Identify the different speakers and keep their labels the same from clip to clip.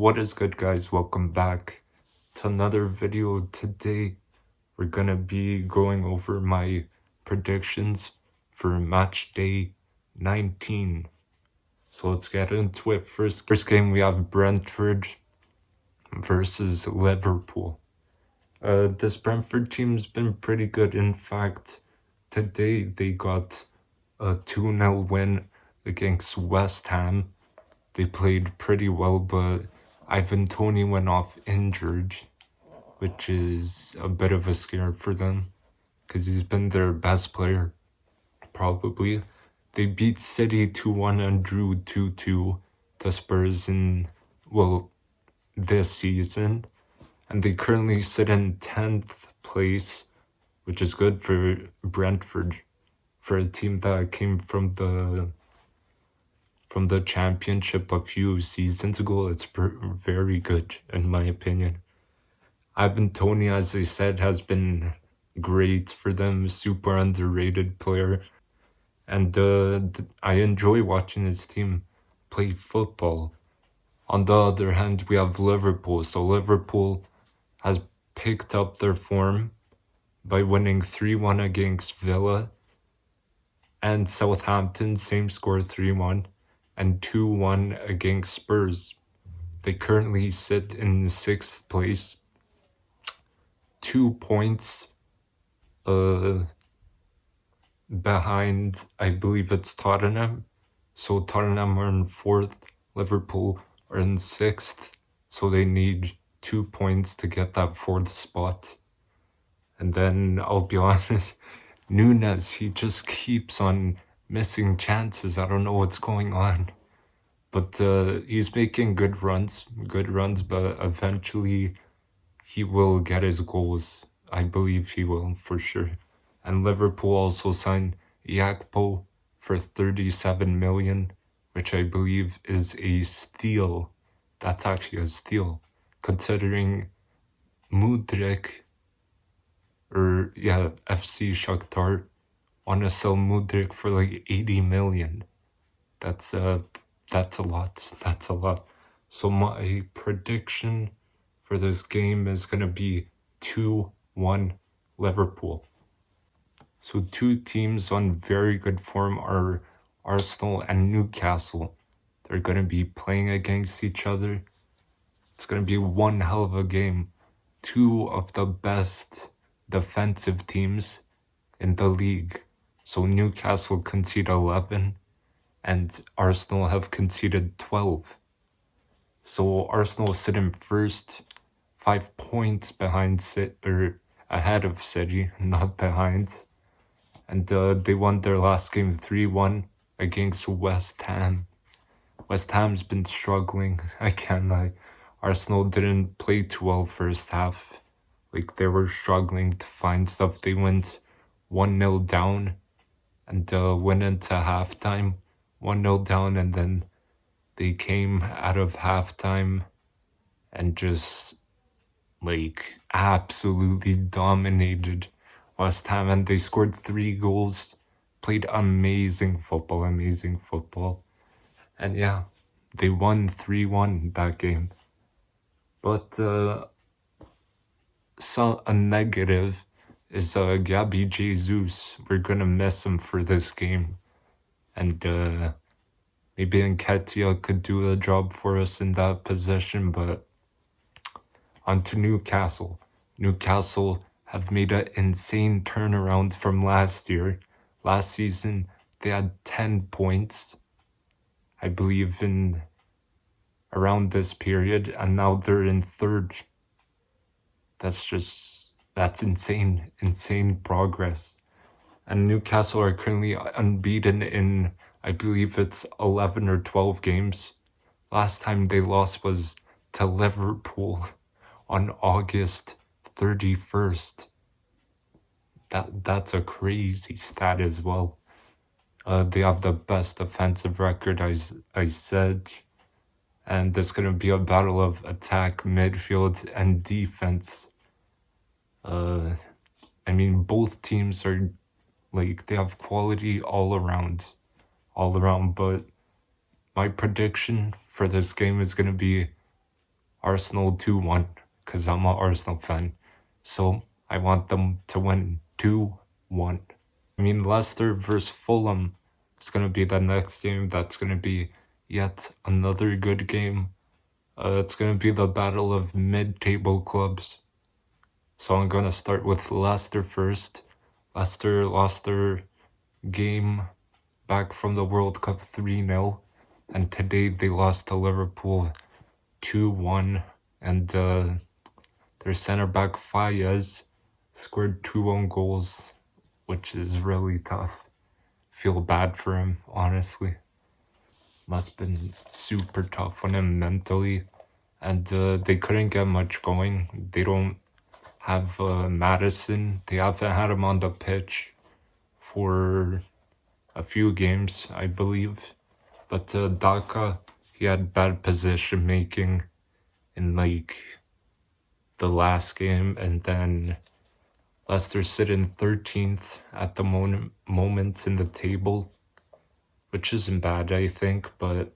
Speaker 1: What is good, guys? Welcome back to another video. Today we're gonna be going over my predictions for match day 19. So let's get into it. First game, we have Brentford versus Liverpool. This Brentford team's been pretty good. In fact, today they got a 2-0 win against West Ham. They played pretty well, but Ivan Toney went off injured, which is a bit of a scare for them because he's been their best player, probably. They beat City 2-1 and drew 2-2 to Spurs this season. And they currently sit in 10th place, which is good for Brentford, for a team that came from the championship a few seasons ago. It's very good, in my opinion. Ivan Toney, as I said, has been great for them. Super underrated player. And I enjoy watching his team play football. On the other hand, we have Liverpool. So Liverpool has picked up their form by winning 3-1 against Villa. And Southampton, same score, 3-1. And 2-1 against Spurs. They currently sit in 6th place, 2 points behind, I believe it's Tottenham. So Tottenham are in 4th, Liverpool are in 6th, so they need 2 points to get that 4th spot. And then, I'll be honest, Nunes, he just keeps on missing chances. I don't know what's going on, but he's making good runs, but eventually he will get his goals. I believe he will, for sure. And Liverpool also signed Yakpo for 37 million, which I believe is a steal. That's actually a steal, considering Mudryk, FC Shakhtar want to sell Mudryk for like 80 million. That's a lot. So my prediction for this game is going to be 2-1 Liverpool. So two teams on very good form are Arsenal and Newcastle. They're going to be playing against each other. It's going to be one hell of a game. Two of the best defensive teams in the league. So Newcastle conceded 11 and Arsenal have conceded 12. So Arsenal sit in first, 5 points ahead of City, not behind. And they won their last game 3-1 against West Ham. West Ham's been struggling, I can't lie. Arsenal didn't play too well first half. Like, they were struggling to find stuff. They went 1-0 down and went into halftime 1-0 down, and then they came out of halftime and just absolutely dominated West Ham, and they scored 3 goals, played amazing football. And yeah, they won 3-1 that game. But a negative is Gabby Jesus. We're gonna miss him for this game, and maybe Nketiah could do a job for us in that position. But on to Newcastle. Newcastle have made an insane turnaround from last year. Last season they had 10 points, I believe, in around this period, and now they're in 3rd. That's insane progress. And Newcastle are currently unbeaten in, I believe it's 11 or 12 games. Last time they lost was to Liverpool on August 31st. That's a crazy stat as well. They have the best offensive record, I said. And there's going to be a battle of attack, midfield, and defense. Both teams are, they have quality all around. But my prediction for this game is going to be Arsenal 2-1 because I'm an Arsenal fan. So I want them to win 2-1. I mean, Leicester versus Fulham is going to be the next game. That's going to be yet another good game. It's going to be the battle of mid-table clubs. So I'm going to start with Leicester first. Leicester lost their game back from the World Cup 3-0. And today they lost to Liverpool 2-1. And their centre-back Fayez scored 2 own goals, which is really tough. Feel bad for him, honestly. Must have been super tough on him mentally. And they couldn't get much going. They don't have Madison. They haven't had him on the pitch for a few games, I believe. But Daka, he had bad position making in like the last game, and then Leicester sit in 13th at the moment in the table, which isn't bad, I think. But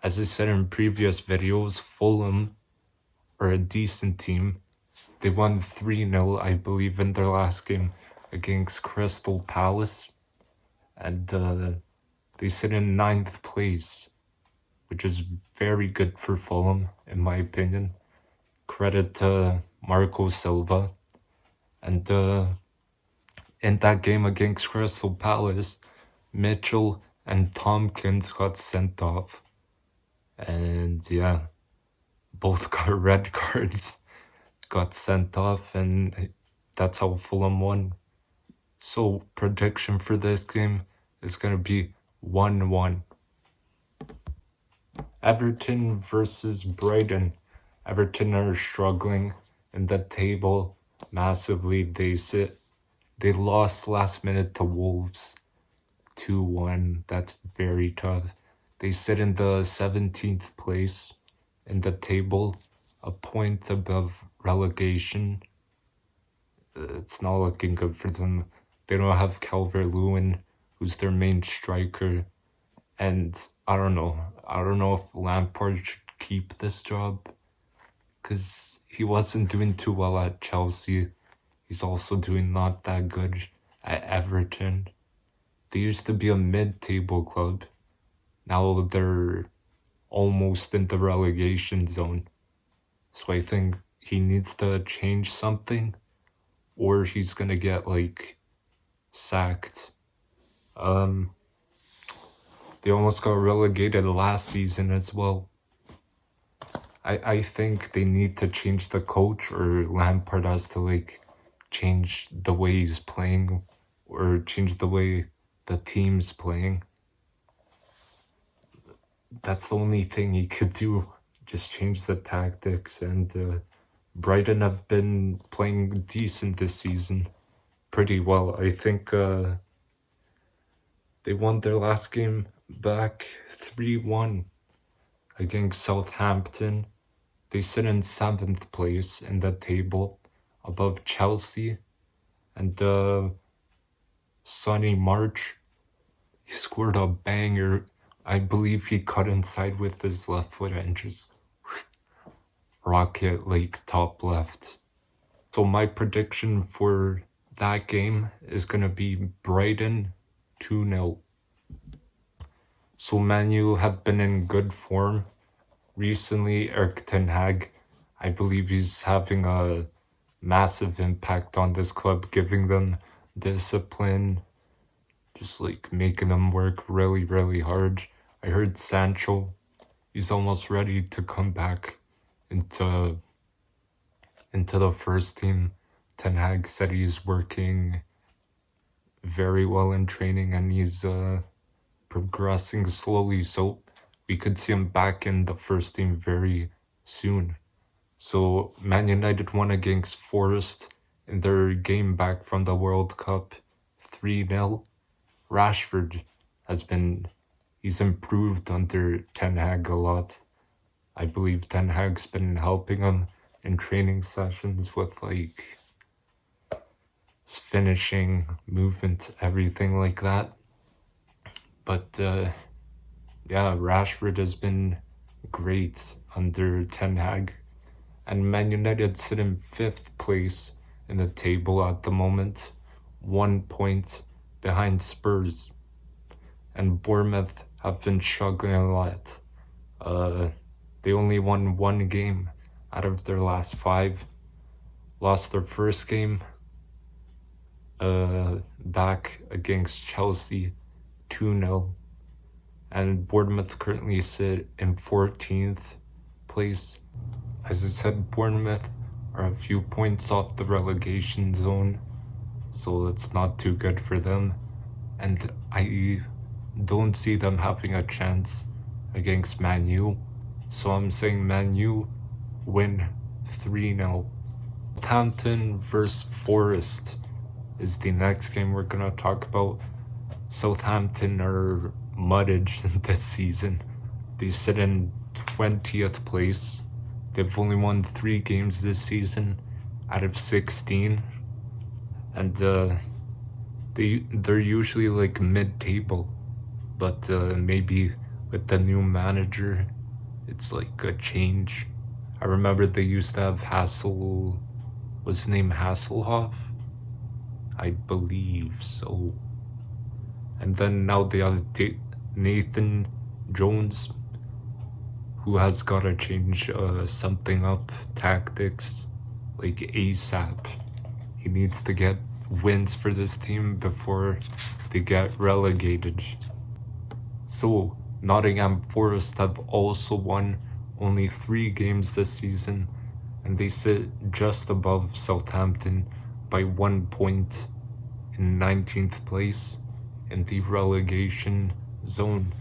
Speaker 1: as I said in previous videos, Fulham are a decent team. They won 3-0, I believe, in their last game against Crystal Palace. And they sit in 9th place, which is very good for Fulham, in my opinion. Credit to Marco Silva. And in that game against Crystal Palace, Mitchell and Tompkins got sent off. And yeah, both got red cards, got sent off, and that's how Fulham won. So prediction for this game is going to be 1-1. Everton versus Brighton. Everton are struggling in the table massively. They lost last minute to Wolves 2-1. That's very tough. They sit in the 17th place in the table, a point above relegation. It's not looking good for them. They don't have Calvert-Lewin, who's their main striker. And I don't know if Lampard should keep this job, because he wasn't doing too well at Chelsea. He's also doing not that good at Everton. They used to be a mid-table club. Now they're almost in the relegation zone. So I think he needs to change something, or he's gonna get like sacked. They almost got relegated last season as well. I think they need to change the coach, or Lampard has to like change the way he's playing, or change the way the team's playing. That's the only thing he could do. Just change the tactics. And Brighton have been playing decent this season, pretty well. I think they won their last game back 3-1 against Southampton. They sit in 7th place in the table, above Chelsea. And Sonny March, he scored a banger. I believe he cut inside with his left foot and just rocket like top left. So my prediction for that game is going to be Brighton 2-0. So Man U have been in good form recently. Erik ten Hag, I believe he's having a massive impact on this club, giving them discipline, just like making them work really, really hard. I heard Sancho, he's almost ready to come back into the first team. Ten Hag said he's working very well in training, and he's progressing slowly, so we could see him back in the first team very soon. So Man United won against Forest in their game back from the World Cup 3-0. Rashford he's improved under Ten Hag a lot. I believe Ten Hag's been helping him in training sessions with like finishing, movement, everything like that. But yeah, Rashford has been great under Ten Hag. And Man United sit in 5th place in the table at the moment, 1 point behind Spurs. And Bournemouth have been struggling a lot. They only won 1 game out of their last 5. Lost their first game back against Chelsea 2-0. And Bournemouth currently sit in 14th place. As I said, Bournemouth are a few points off the relegation zone, so it's not too good for them. And I don't see them having a chance against Man U, so I'm saying Man U win 3-0. Southampton versus Forest is the next game we're going to talk about. Southampton are mudded this season. They sit in 20th place. They've only won 3 games this season out of 16. And they're usually like mid-table. But maybe with the new manager, it's like a change. I remember they used to have was his name Hasselhoff? I believe so. And then now they have Nathan Jones, who has got to change something up, tactics, like ASAP. He needs to get wins for this team before they get relegated. So, Nottingham Forest have also won only 3 games this season, and they sit just above Southampton by 1 point in 19th place in the relegation zone.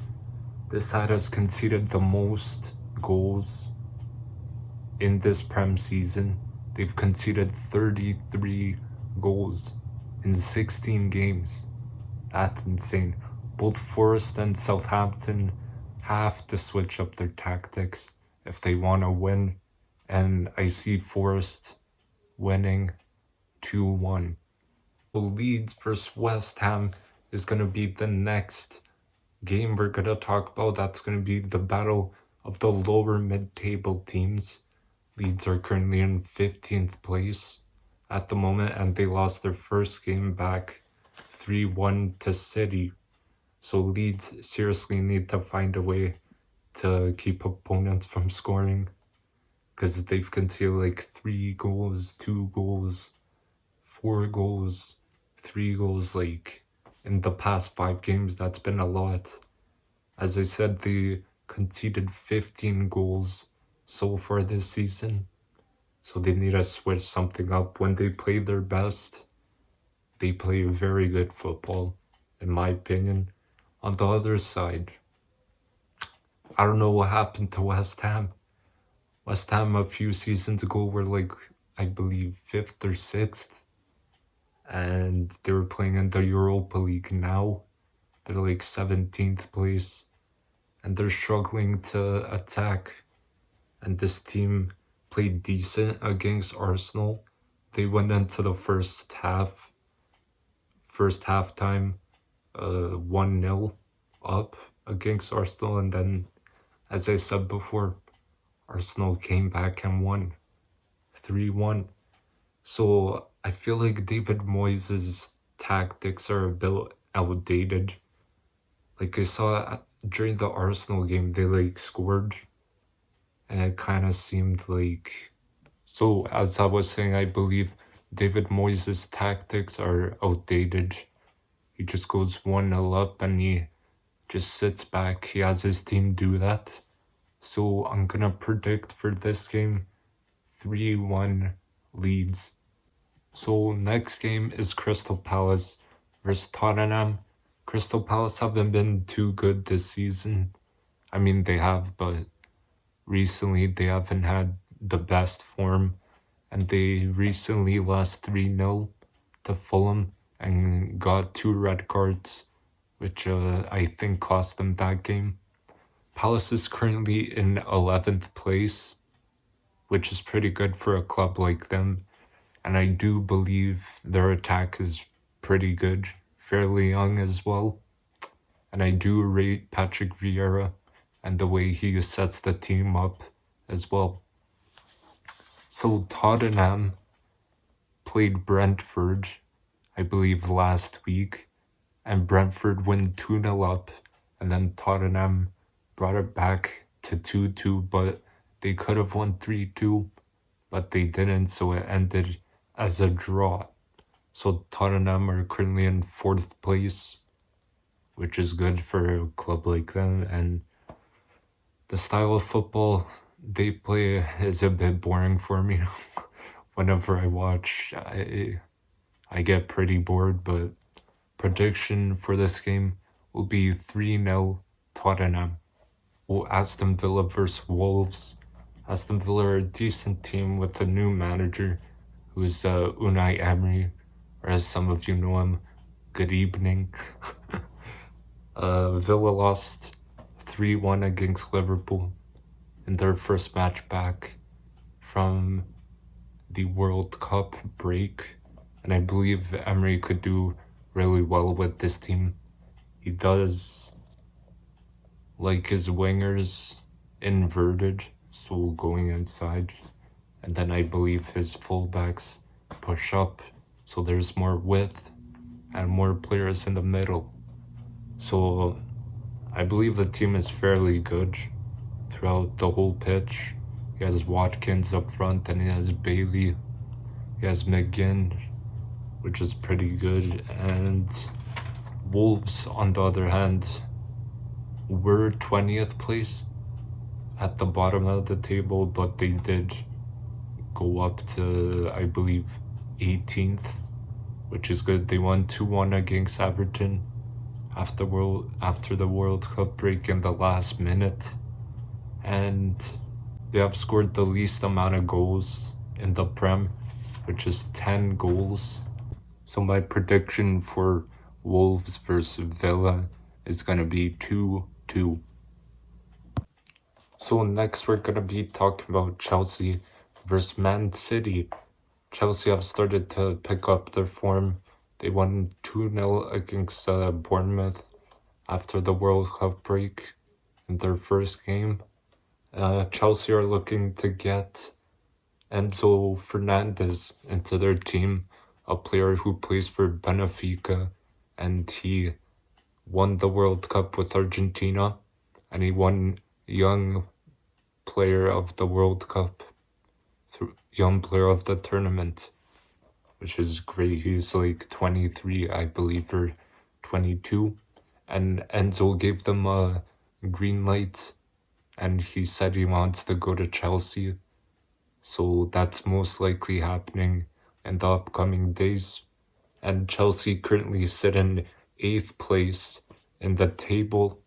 Speaker 1: This side has conceded the most goals in this Prem season. They've conceded 33 goals in 16 games. That's insane. Both Forest and Southampton have to switch up their tactics if they want to win, and I see Forest winning 2-1. So Leeds versus West Ham is going to be the next game we're going to talk about. That's going to be the battle of the lower mid-table teams. Leeds are currently in 15th place at the moment, and they lost their first game back 3-1 to City. So Leeds seriously need to find a way to keep opponents from scoring, because they've conceded like 3 goals, 2 goals, 4 goals, 3 goals, like in the past 5 games. That's been a lot. As I said, they conceded 15 goals so far this season, so they need to switch something up. When they play their best, they play very good football, in my opinion. On the other side, I don't know what happened to West Ham. West Ham a few seasons ago were like, I believe, 5th or 6th. And they were playing in the Europa League now. They're like 17th place. And they're struggling to attack. And this team played decent against Arsenal. They went into the first halftime 1-0 up against Arsenal, and then, as I said before, Arsenal came back and won 3-1. So I feel like David Moyes' tactics are a bit outdated. Like I saw during the Arsenal game, they like scored, and it kind of seemed like... So as I was saying, I believe David Moyes' tactics are outdated. He just goes 1-0 up and he just sits back. He has his team do that. So I'm going to predict for this game 3-1 Leeds. So next game is Crystal Palace versus Tottenham. Crystal Palace haven't been too good this season. I mean, they have, but recently they haven't had the best form. And they recently lost 3-0 to Fulham and got 2 red cards, which I think cost them that game. Palace is currently in 11th place, which is pretty good for a club like them. And I do believe their attack is pretty good, fairly young as well. And I do rate Patrick Vieira and the way he sets the team up as well. So Tottenham played Brentford, I believe, last week, and Brentford went 2-0 up, and then Tottenham brought it back to 2-2, but they could have won 3-2, but they didn't, so it ended as a draw. So Tottenham are currently in 4th place, which is good for a club like them, and the style of football they play is a bit boring for me. Whenever I watch, I get pretty bored, but prediction for this game will be 3-0 Tottenham. Well, Aston Villa versus Wolves. Aston Villa are a decent team with a new manager who is Unai Emery, or as some of you know him, good evening. Villa lost 3-1 against Liverpool in their first match back from the World Cup break, and I believe Emery could do really well with this team. He does like his wingers inverted, so going inside, and then I believe his fullbacks push up, so there's more width and more players in the middle. So I believe the team is fairly good throughout the whole pitch. He has Watkins up front, and he has Bailey. He has McGinn, which is pretty good. And Wolves, on the other hand, were 20th place at the bottom of the table, but they did go up to, I believe, 18th, which is good. They won 2-1 against Everton after the World Cup break in the last minute, and they have scored the least amount of goals in the Prem, which is 10 goals. So my prediction for Wolves versus Villa is going to be 2-2. So next we're going to be talking about Chelsea versus Man City. Chelsea have started to pick up their form. They won 2-0 against Bournemouth after the World Cup break in their first game. Chelsea are looking to get Enzo Fernandez into their team, a player who plays for Benfica, and he won the World Cup with Argentina, and he won Young Player of the World Cup, Young Player of the Tournament, which is great. He's like 23, I believe, or 22, and Enzo gave them a green light, and he said he wants to go to Chelsea, so that's most likely happening in the upcoming days. And Chelsea currently sit in 8th place in the table.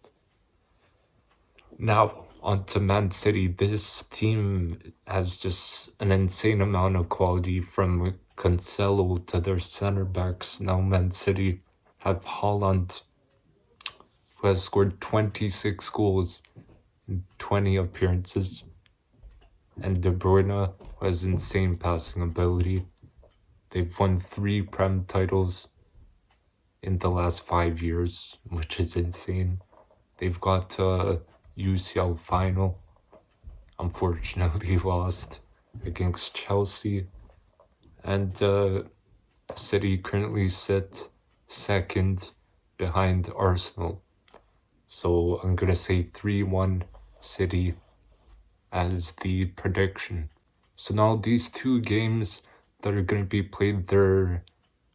Speaker 1: Now on to Man City. This team has just an insane amount of quality, from Cancelo to their center backs. Now Man City have Haaland, who has scored 26 goals in 20 appearances, and De Bruyne, who has insane passing ability. They've won 3 Prem titles in the last 5 years, which is insane. They've got a UCL final, unfortunately lost against Chelsea, and City currently sit 2nd behind Arsenal. So I'm going to say 3-1 City as the prediction. So now these 2 games that are going to be played, they're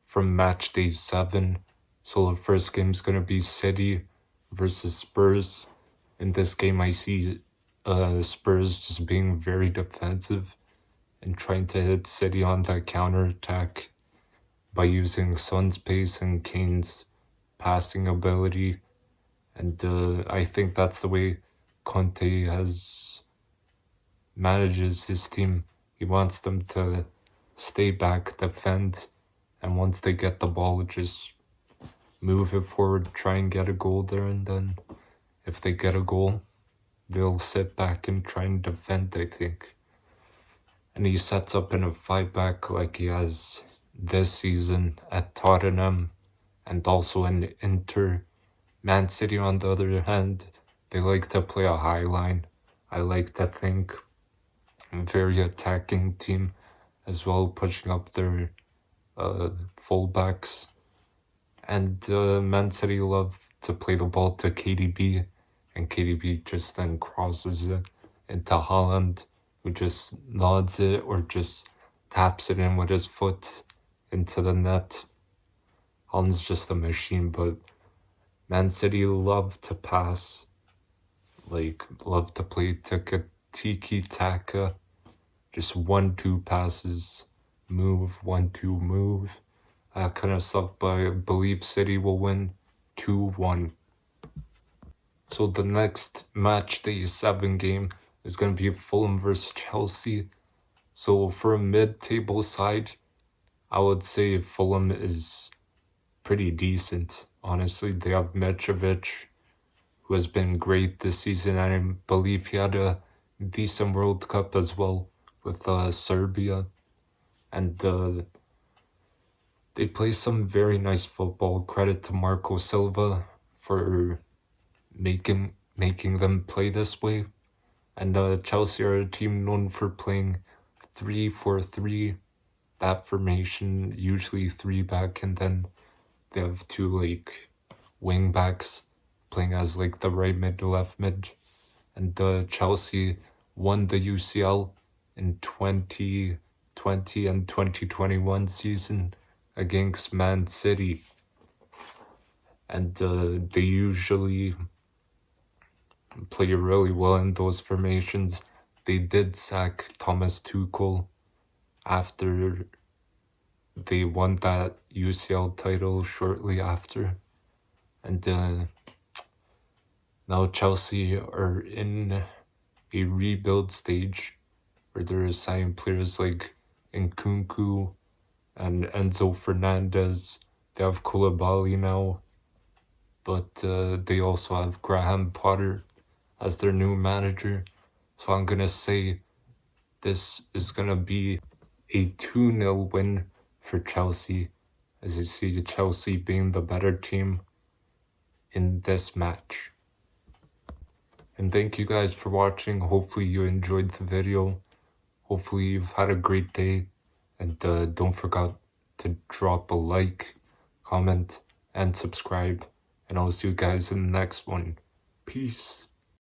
Speaker 1: from Matchday 7. So the first game is going to be City versus Spurs. In this game, I see Spurs just being very defensive and trying to hit City on that counter-attack by using Son's pace and Kane's passing ability. And I think that's the way Conte manages his team. He wants them to stay back, defend, and once they get the ball, just move it forward, try and get a goal there, and then if they get a goal, they'll sit back and try and defend, I think. And he sets up in a 5-back like he has this season at Tottenham and also in Inter. Man City, on the other hand, they like to play a high line. I like to think very attacking team as well, pushing up their fullbacks. And Man City love to play the ball to KDB, and KDB just then crosses it into Haaland, who just nods it or just taps it in with his foot into the net. Haaland's just a machine, but Man City love to pass, love to play tiki-taka, just 1-2 passes, move, 1-2 move, that kind of stuff, but I believe City will win 2-1. So the next Matchday 7 game is going to be Fulham versus Chelsea. So for a mid-table side, I would say Fulham is pretty decent. Honestly, they have Mitrovic, who has been great this season, and I believe he had a decent World Cup as well with Serbia. And they play some very nice football. Credit to Marco Silva for making them play this way. And Chelsea are a team known for playing 3-4-3, that formation, usually 3 back, and then they have 2 wing backs playing as the right mid, left mid. And Chelsea won the UCL in 2020 and 2021 season against Man City. And they usually play really well in those formations. They did sack Thomas Tuchel after they won that UCL title shortly after. And now Chelsea are in a rebuild stage where they're signing players like Nkunku and Enzo Fernandez. They have Koulibaly now, but they also have Graham Potter as their new manager. So I'm going to say this is going to be a 2-0 win for Chelsea, as you see Chelsea being the better team in this match. And thank you guys for watching. Hopefully you enjoyed the video. Hopefully you've had a great day. And don't forget to drop a like, comment, and subscribe. And I'll see you guys in the next one. Peace.